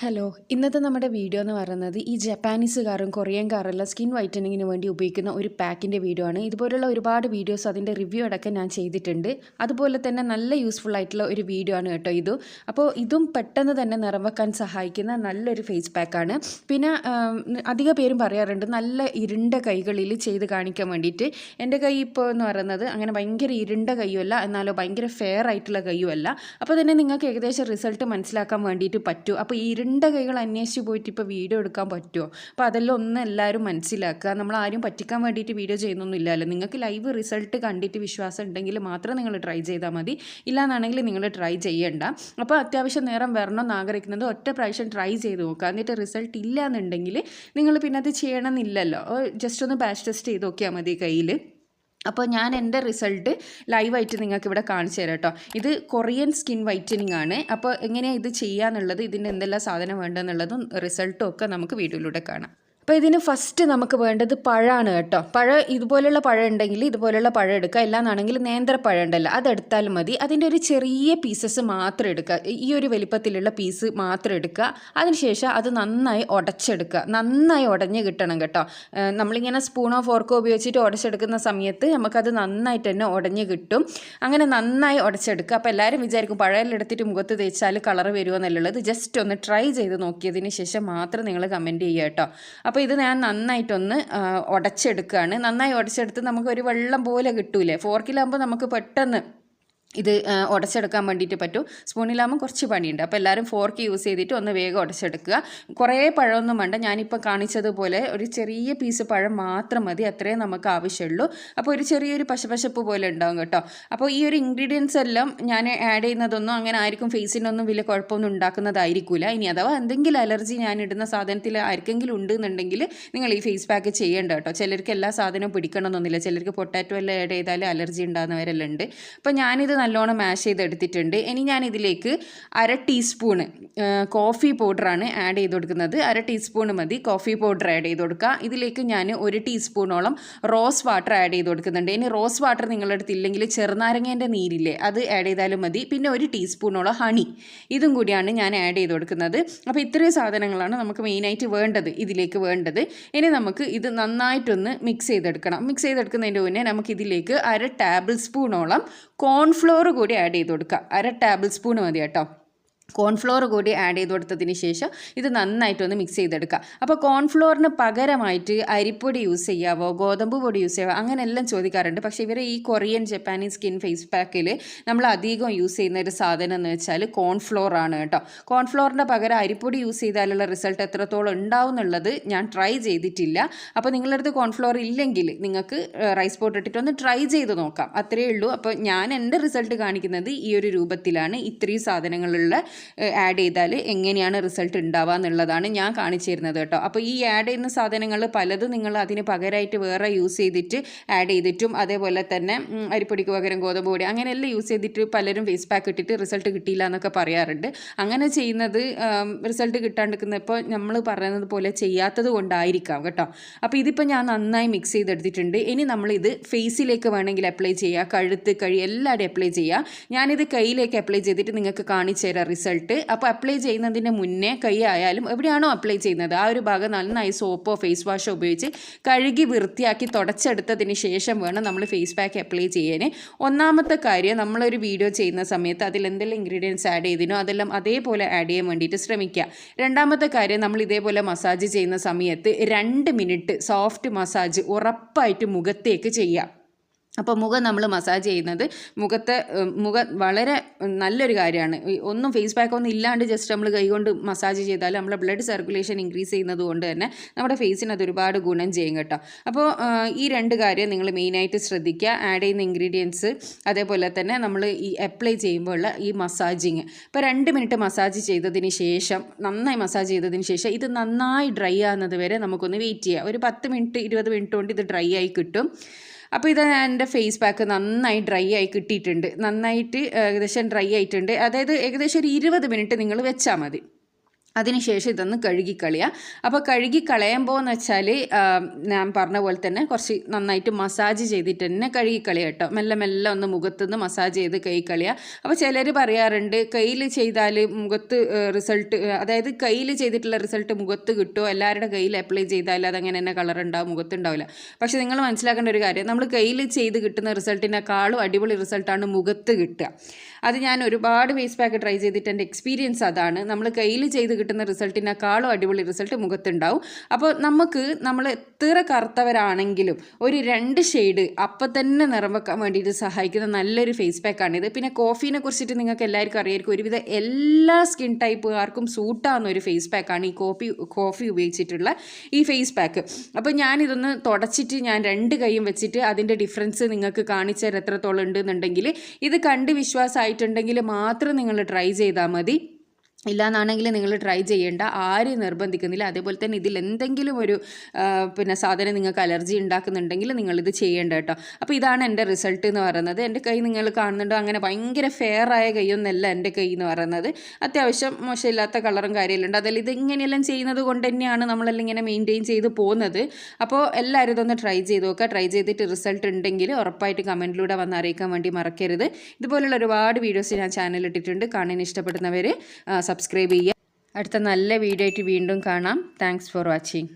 Hello, ഇന്നത്തെ നമ്മുടെ video എന്ന് പറയുന്നത് ഈ ജപ്പാനീസുകാരും കൊറിയൻകാരെല്ലാം സ്കിൻ വൈറ്റനിങ്ങിന് വേണ്ടി ഉപയോഗിക്കുന്ന ഒരു പാക്കിൻ്റെ വീഡിയോ ആണ്. ഇതുപോലുള്ള ഒരുപാട് വീഡിയോസ് അതിൻ്റെ റിവ്യൂ അടക്കം ഞാൻ ചെയ്തിട്ടുണ്ട്. അതുപോലെ തന്നെ നല്ല യൂസ്ഫുൾ ആയിട്ടുള്ള ഒരു വീഡിയോ ആണ് കേട്ടോ ഇതും. അപ്പോൾ ഇതും പെട്ടെന്ന് തന്നെ നിറം വെക്കാൻ സഹായിക്കുന്ന നല്ലൊരു ഫേസ് പാക്കാണ്. പിന്നെ അധിക പേരും പറയാറുണ്ട് നല്ല ഇരുണ്ട കൈകളിൽ ചെയ്ത് കാണിക്കാൻ വേണ്ടിയിട്ട്. എൻ്റെ കൈ ഇപ്പോൾ എന്ന് പറയുന്നത് അങ്ങനെ ഭയങ്കര ഇരുണ്ട കൈയുമല്ല, എന്നാലോ ഭയങ്കര ഫെയർ ആയിട്ടുള്ള കൈയുമല്ല. അപ്പോൾ തന്നെ നിങ്ങൾക്ക് ഏകദേശം റിസൾട്ട് മനസ്സിലാക്കാൻ വേണ്ടിയിട്ട് പറ്റും. അപ്പോൾ ഈ ഇരുണ്ട കൈകൾ അന്വേഷിച്ച് പോയിട്ട് ഇപ്പോൾ വീഡിയോ എടുക്കാൻ പറ്റുമോ? അപ്പോൾ അതെല്ലാം ഒന്ന് എല്ലാവരും മനസ്സിലാക്കുക. നമ്മൾ ആരും പറ്റിക്കാൻ വേണ്ടിയിട്ട് വീഡിയോ ചെയ്യുന്നൊന്നുമില്ലല്ലോ. നിങ്ങൾക്ക് ലൈവ് റിസൾട്ട് കണ്ടിട്ട് വിശ്വാസം ഉണ്ടെങ്കിൽ മാത്രം നിങ്ങൾ ട്രൈ ചെയ്താൽ മതി. ഇല്ലാന്നാണെങ്കിൽ നിങ്ങൾ ട്രൈ ചെയ്യണ്ട. അപ്പോൾ അത്യാവശ്യം നേരം വരണമെന്ന് ആഗ്രഹിക്കുന്നത് ഒറ്റ പ്രാവശ്യം ട്രൈ ചെയ്ത് നോക്കുക. എന്നിട്ട് റിസൾട്ട് ഇല്ല എന്നുണ്ടെങ്കിൽ നിങ്ങൾ പിന്നെ അത് ചെയ്യണമെന്നില്ലല്ലോ. ജസ്റ്റ് ഒന്ന് ബാച്ച് ടെസ്റ്റ് ചെയ്ത് നോക്കിയാൽ മതി കയ്യിൽ. അപ്പോൾ ഞാൻ എൻ്റെ റിസൾട്ട് ലൈവായിട്ട് നിങ്ങൾക്ക് ഇവിടെ കാണിച്ചു തരാം കേട്ടോ. ഇത് കൊറിയൻ സ്കിൻ വൈറ്റനിങ് ആണ്. അപ്പോൾ എങ്ങനെയാണ് ഇത് ചെയ്യാന്നുള്ളത്, ഇതിൻ്റെ എന്തെല്ലാം സാധനം വേണ്ടതെന്നുള്ളതും റിസൾട്ടും ഒക്കെ നമുക്ക് വീഡിയോയിലൂടെ കാണാം. അപ്പോൾ ഇതിന് ഫസ്റ്റ് നമുക്ക് വേണ്ടത് പഴമാണ് കേട്ടോ. പഴം ഇതുപോലുള്ള പഴം ഉണ്ടെങ്കിൽ ഇതുപോലുള്ള പഴം എടുക്കുക. എല്ലാന്നാണെങ്കിൽ നേന്ത്രപ്പഴം ഉണ്ടല്ലോ, അതെടുത്താലും മതി. അതിൻ്റെ ഒരു ചെറിയ പീസസ് മാത്രം എടുക്കുക. ഈ ഒരു വലിപ്പത്തിലുള്ള പീസ് മാത്രം എടുക്കുക. അതിനുശേഷം അത് നന്നായി ഉടച്ചെടുക്കുക. നന്നായി ഉടഞ്ഞ് കിട്ടണം കേട്ടോ. നമ്മളിങ്ങനെ സ്പൂണോ ഫോർക്കോ ഉപയോഗിച്ചിട്ട് ഉടച്ചെടുക്കുന്ന സമയത്ത് നമുക്കത് നന്നായിട്ട് തന്നെ ഉടഞ്ഞ് കിട്ടും. അങ്ങനെ നന്നായി ഉടച്ചെടുക്കുക. അപ്പോൾ എല്ലാവരും വിചാരിക്കും പഴമെല്ലാം എടുത്തിട്ട് മുഖത്ത് തേച്ചാൽ കളർ വരുമോ എന്നുള്ളത്. ജസ്റ്റ് ഒന്ന് ട്രൈ ചെയ്ത് നോക്കിയതിന് ശേഷം മാത്രം നിങ്ങൾ കമൻറ്റ് ചെയ്യുക കേട്ടോ. അപ്പോൾ ഇത് ഞാൻ നന്നായിട്ടൊന്ന് ഉടച്ചെടുക്കുകയാണ്. നന്നായി ഉടച്ചെടുത്ത് നമുക്കൊരു വെള്ളം പോലെ കിട്ടൂലേ. ഫോർക്കിലാകുമ്പോൾ നമുക്ക് പെട്ടെന്ന് ഇത് ഉടച്ചെടുക്കാൻ വേണ്ടിയിട്ട് പറ്റും. സ്പൂണിലാകുമ്പോൾ കുറച്ച് പണിയുണ്ട്. അപ്പോൾ എല്ലാവരും ഫോർക്ക് യൂസ് ചെയ്തിട്ട് ഒന്ന് വേഗം ഉടച്ചെടുക്കുക. കുറേ പഴമൊന്നും വേണ്ട. ഞാനിപ്പോൾ കാണിച്ചതുപോലെ ഒരു ചെറിയ പീസ് പഴം മാത്രം മതി. അത്രയും നമുക്ക് ആവശ്യമുള്ളൂ. അപ്പോൾ ഒരു ചെറിയൊരു പശപശപ്പ് പോലെ ഉണ്ടാകും കേട്ടോ. അപ്പോൾ ഈ ഒരു ഇൻഗ്രീഡിയൻസ് എല്ലാം ഞാൻ ആഡ് ചെയ്യുന്നതൊന്നും അങ്ങനെ ആയിരിക്കും ഫേസിനൊന്നും വലിയ കുഴപ്പമൊന്നും ഉണ്ടാക്കുന്നതായിരിക്കില്ല. ഇനി അഥവാ എന്തെങ്കിലും അലർജി ഞാൻ ഇടുന്ന സാധനത്തിൽ ആർക്കെങ്കിലും ഉണ്ടെന്നുണ്ടെങ്കിൽ നിങ്ങൾ ഈ ഫേസ് പാക്ക് ചെയ്യേണ്ട കേട്ടോ. ചിലർക്ക് എല്ലാ സാധനവും പിടിക്കണമെന്നൊന്നുമില്ല. ചിലർക്ക് പൊട്ടാറ്റോ എല്ലാം ആഡ് ചെയ്താൽ അലർജി ഉണ്ടാകുന്നവരെല്ലാം ഉണ്ട്. അപ്പോൾ ഞാനിത് നല്ലോണം മാഷ് ചെയ്തെടുത്തിട്ടുണ്ട്. ഇനി ഞാൻ ഇതിലേക്ക് 1/2 ടീസ്പൂണ് കോഫി പൗഡറാണ് ആഡ് ചെയ്ത് കൊടുക്കുന്നത്. 1/2 ടീസ്പൂണ് മതി കോഫി പൗഡർ ആഡ് ചെയ്ത് കൊടുക്കുക. ഇതിലേക്ക് ഞാൻ 1 ടീസ്പൂണോളം റോസ് വാട്ടർ ആഡ് ചെയ്ത് കൊടുക്കുന്നുണ്ട്. ഇനി റോസ് വാട്ടർ നിങ്ങളുടെ അടുത്തില്ലെങ്കിൽ ചെറുനാരങ്ങേൻ്റെ നീരില്ലേ, അത് ആഡ് ചെയ്താലും മതി. പിന്നെ 1 ടീസ്പൂണോളം ഹണി, ഇതും കൂടിയാണ് ഞാൻ ആഡ് ചെയ്ത് കൊടുക്കുന്നത്. അപ്പോൾ ഇത്രയും സാധനങ്ങളാണ് നമുക്ക് മെയിനായിട്ട് വേണ്ടത്, ഇതിലേക്ക് വേണ്ടത്. ഇനി നമുക്ക് ഇത് നന്നായിട്ടൊന്ന് മിക്സ് ചെയ്തെടുക്കണം. മിക്സ് ചെയ്തെടുക്കുന്നതിൻ്റെ മുന്നേ നമുക്കിതിലേക്ക് 1/2 ടേബിൾ സ്പൂണോളം കോൺഫ്ലോർ കൂടി ആഡ് ചെയ്ത് കൊടുക്കുക. 1/2 ടേബിൾ സ്പൂൺ മതി കേട്ടോ. കോൺഫ്ലോർ കൂടി ആഡ് ചെയ്ത് കൊടുത്തതിന് ശേഷം ഇത് നന്നായിട്ടൊന്ന് മിക്സ് ചെയ്തെടുക്കുക. അപ്പോൾ കോൺഫ്ലോറിന് പകരമായിട്ട് അരിപ്പൊടി യൂസ് ചെയ്യാവോ, ഗോതമ്പ് പൊടി യൂസ് ചെയ്യാവോ, അങ്ങനെയെല്ലാം ചോദിക്കാറുണ്ട്. പക്ഷേ ഇവർ ഈ കൊറിയൻ ജപ്പാനീസ് സ്കിൻ ഫേസ് പാക്കിൽ നമ്മൾ അധികം യൂസ് ചെയ്യുന്ന ഒരു സാധനം എന്ന് വെച്ചാൽ കോൺഫ്ലോർ ആണ് കേട്ടോ. കോൺഫ്ലോറിൻ്റെ പകരം അരിപ്പൊടി യൂസ് ചെയ്താലുള്ള റിസൾട്ട് എത്രത്തോളം ഉണ്ടാവും എന്നുള്ളത് ഞാൻ ട്രൈ ചെയ്തിട്ടില്ല. അപ്പോൾ നിങ്ങളുടെ അടുത്ത് കോൺഫ്ലോർ ഇല്ലെങ്കിൽ നിങ്ങൾക്ക് റൈസ് പൗഡർ ഇട്ടിട്ടൊന്ന് ട്രൈ ചെയ്ത് നോക്കാം, അത്രയേ ഉള്ളൂ. അപ്പോൾ ഞാൻ എൻ്റെ റിസൾട്ട് കാണിക്കുന്നത് ഈ ഒരു രൂപത്തിലാണ്. ഇത്രയും സാധനങ്ങളുള്ള ആഡ് ചെയ്താൽ എങ്ങനെയാണ് റിസൾട്ട് ഉണ്ടാവുക എന്നുള്ളതാണ് ഞാൻ കാണിച്ചു തരുന്നത് കേട്ടോ. അപ്പോൾ ഈ ആഡ് ചെയ്യുന്ന സാധനങ്ങൾ പലതും നിങ്ങൾ അതിന് പകരമായിട്ട് വേറെ യൂസ് ചെയ്തിട്ട് ആഡ് ചെയ്തിട്ടും, അതേപോലെ തന്നെ അരിപ്പൊടിക്ക് പകരം ഗോതമ്പ് പൊടി അങ്ങനെയെല്ലാം യൂസ് ചെയ്തിട്ട് പലരും ഫേസ് പാക്ക് ഇട്ടിട്ട് റിസൾട്ട് കിട്ടിയില്ല എന്നൊക്കെ പറയാറുണ്ട്. അങ്ങനെ ചെയ്യുന്നത് റിസൾട്ട് കിട്ടാണ്ടിരിക്കുന്നപ്പോൾ നമ്മൾ പറയുന്നത് പോലെ ചെയ്യാത്തത് കൊണ്ടായിരിക്കാം കേട്ടോ. അപ്പോൾ ഇതിപ്പോൾ ഞാൻ നന്നായി മിക്സ് ചെയ്തെടുത്തിട്ടുണ്ട്. ഇനി നമ്മളിത് ഫേസിലേക്ക് വേണമെങ്കിൽ അപ്ലൈ ചെയ്യുക, കഴുത്ത്, കൈ എല്ലാവരും അപ്ലൈ ചെയ്യുക. ഞാനിത് കയ്യിലേക്ക് അപ്ലൈ ചെയ്തിട്ട് നിങ്ങൾക്ക് കാണിച്ചു തരാം റിസൾട്ട്. അപ്പോൾ അപ്ലൈ ചെയ്യുന്നതിന് മുന്നേ കൈ ആയാലും എവിടെയാണോ അപ്ലൈ ചെയ്യുന്നത് ആ ഒരു ഭാഗം നന്നായി സോപ്പോ ഫേസ് വാഷോ ഉപയോഗിച്ച് കഴുകി വൃത്തിയാക്കി തുടച്ചെടുത്തതിന് ശേഷം വേണം നമ്മൾ ഫേസ് പാക്ക് അപ്ലൈ ചെയ്യാൻ. ഒന്നാമത്തെ കാര്യം, നമ്മളൊരു വീഡിയോ ചെയ്യുന്ന സമയത്ത് അതിൽ എന്തെല്ലാം ഇൻഗ്രീഡിയൻസ് ആഡ് ചെയ്തിനോ അതെല്ലാം അതേപോലെ ആഡ് ചെയ്യാൻ വേണ്ടിയിട്ട് ശ്രമിക്കുക. രണ്ടാമത്തെ കാര്യം, നമ്മൾ ഇതേപോലെ മസാജ് ചെയ്യുന്ന സമയത്ത് 2 മിനിറ്റ് സോഫ്റ്റ് മസാജ് ഉറപ്പായിട്ട് മുഖത്തേക്ക് ചെയ്യുക. അപ്പോൾ മുഖം നമ്മൾ മസാജ് ചെയ്യുന്നത് മുഖം വളരെ നല്ലൊരു കാര്യമാണ്. ഒന്നും ഫേസ് പാക്ക് ഒന്നും ഇല്ലാണ്ട് ജസ്റ്റ് നമ്മൾ കൈകൊണ്ട് മസാജ് ചെയ്താൽ നമ്മുടെ ബ്ലഡ് സർക്കുലേഷൻ ഇൻക്രീസ് ചെയ്യുന്നത് കൊണ്ട് തന്നെ നമ്മുടെ ഫേസിന് അത് ഒരുപാട് ഗുണം ചെയ്യും കേട്ടോ. അപ്പോൾ ഈ 2 കാര്യം നിങ്ങൾ മെയിനായിട്ട് ശ്രദ്ധിക്കുക. ആഡ് ചെയ്യുന്ന ഇൻഗ്രീഡിയൻസ്, അതേപോലെ തന്നെ നമ്മൾ ഈ അപ്ലൈ ചെയ്യുമ്പോൾ ഉള്ള ഈ മസാജിങ്. ഇപ്പോൾ 2 മിനിറ്റ് മസാജ് ചെയ്തതിന് ശേഷം, നന്നായി മസാജ് ചെയ്തതിന് ശേഷം ഇത് നന്നായി ഡ്രൈ ആകുന്നത് വരെ നമുക്കൊന്ന് വെയിറ്റ് ചെയ്യുക. ഒരു 10 മിനിറ്റ് 20 മിനിറ്റ് കൊണ്ട് ഇത് ഡ്രൈ ആയി കിട്ടും. അപ്പോൾ ഇത് എൻ്റെ ഫേസ് പാക്ക് നന്നായി ഡ്രൈ ആയി കിട്ടിയിട്ടുണ്ട്. നന്നായിട്ട് ഏകദേശം ഡ്രൈ ആയിട്ടുണ്ട്. അതായത് ഏകദേശം ഒരു 20 മിനിറ്റ് നിങ്ങൾ വെച്ചാൽ മതി. അതിനുശേഷം ഇതൊന്ന് കഴുകിക്കളയുക. അപ്പോൾ കഴുകിക്കളയുമ്പോൾ എന്ന് വെച്ചാൽ ഞാൻ പറഞ്ഞ പോലെ തന്നെ കുറച്ച് നന്നായിട്ട് മസാജ് ചെയ്തിട്ട് തന്നെ കഴുകിക്കളയുക കേട്ടോ. മെല്ലെ മെല്ലെ ഒന്ന് മുഖത്തുനിന്ന് മസാജ് ചെയ്ത് കഴുകിക്കളയുക. അപ്പോൾ ചിലർ പറയാറുണ്ട് കയ്യിൽ ചെയ്താൽ മുഖത്ത് റിസൾട്ട്, അതായത് കയ്യിൽ ചെയ്തിട്ടുള്ള റിസൾട്ട് മുഖത്ത് കിട്ടുമോ, എല്ലാവരുടെ കയ്യിൽ അപ്ലൈ ചെയ്താൽ അതങ്ങനെ തന്നെ കളർ ഉണ്ടാവും, മുഖത്തുണ്ടാവില്ല. പക്ഷേ നിങ്ങൾ മനസ്സിലാക്കേണ്ട ഒരു കാര്യം, നമ്മൾ കയ്യിൽ ചെയ്ത് കിട്ടുന്ന റിസൾട്ടിനേക്കാളും അടിപൊളി റിസൾട്ടാണ് മുഖത്ത് കിട്ടുക. അത് ഞാൻ ഒരുപാട് ഫേസ് പാക്ക് ട്രൈ ചെയ്തിട്ട് എൻ്റെ എക്സ്പീരിയൻസ് അതാണ്. നമ്മൾ കയ്യിൽ ചെയ്ത് കിട്ടുന്ന റിസൾട്ടിനേക്കാളും അടിപൊളി റിസൾട്ട് മുഖത്തുണ്ടാവും. അപ്പോൾ നമ്മൾ എത്ര കറുത്തവരാണെങ്കിലും ഒരു 2 ഷെയ്ഡ് അപ്പം തന്നെ നിറം വെക്കാൻ വേണ്ടിയിട്ട് സഹായിക്കുന്ന നല്ലൊരു ഫേസ് പാക്കാണിത്. പിന്നെ കോഫീനെ കുറിച്ചിട്ട് നിങ്ങൾക്ക് എല്ലാവർക്കും അറിയായിരിക്കും, ഒരുവിധ എല്ലാ സ്കിൻ ടൈപ്പുകാർക്കും സൂട്ടാവുന്ന ഒരു ഫേസ് പാക്കാണ് ഈ കോഫി ഉപയോഗിച്ചിട്ടുള്ള ഈ ഫേസ് പാക്ക്. അപ്പോൾ ഞാനിതൊന്ന് തുടച്ചിട്ട് ഞാൻ 2 കൈയും വെച്ചിട്ട് അതിൻ്റെ ഡിഫറൻസ് നിങ്ങൾക്ക് കാണിച്ചു തരാം എത്രത്തോളം ഉണ്ടെന്നുണ്ടെങ്കിൽ. ഇത് കണ്ട് വിശ്വാസമായിട്ടുണ്ടെങ്കിൽ മാത്രം നിങ്ങൾ ട്രൈ ചെയ്താൽ മതി. ഇല്ലയെന്നാണെങ്കിൽ നിങ്ങൾ ട്രൈ ചെയ്യേണ്ട, ആരും നിർബന്ധിക്കുന്നില്ല. അതേപോലെ തന്നെ ഇതിൽ എന്തെങ്കിലും ഒരു സാധനം നിങ്ങൾക്ക് അലർജി ഉണ്ടാക്കുന്നുണ്ടെങ്കിൽ നിങ്ങളിത് ചെയ്യേണ്ട കേട്ടോ. അപ്പോൾ ഇതാണ് എൻ്റെ റിസൾട്ട് എന്ന് പറയുന്നത്. എൻ്റെ കൈ നിങ്ങൾ കാണുന്നുണ്ടോ, അങ്ങനെ ഭയങ്കര ഫെയറായ കൈയൊന്നല്ല എൻ്റെ കൈ എന്ന് പറയുന്നത്. അത്യാവശ്യം മോശമില്ലാത്ത കളറും കാര്യമെല്ലാം ഉണ്ട്. ഇത് ഇങ്ങനെയെല്ലാം ചെയ്യുന്നത് കൊണ്ട് തന്നെയാണ് നമ്മളെല്ലാം ഇങ്ങനെ മെയിൻറ്റെയിൻ ചെയ്ത് പോകുന്നത്. അപ്പോൾ എല്ലാവരും ഇതൊന്ന് ട്രൈ ചെയ്ത് നോക്കുക. ട്രൈ ചെയ്തിട്ട് റിസൾട്ട് ഉണ്ടെങ്കിൽ ഉറപ്പായിട്ട് കമൻറ്റിലൂടെ വന്ന് അറിയിക്കാൻ വേണ്ടി മറക്കരുത്. ഇതുപോലുള്ള ഒരുപാട് വീഡിയോസ് ഞാൻ ചാനലിൽ ഇട്ടിട്ടുണ്ട്. കാണാൻ ഇഷ്ടപ്പെടുന്നവർ സബ്സ്ക്രൈബ് ചെയ്യുക. അടുത്ത നല്ല വീഡിയോ ആയിട്ട് വീണ്ടും കാണാം. Thanks for watching.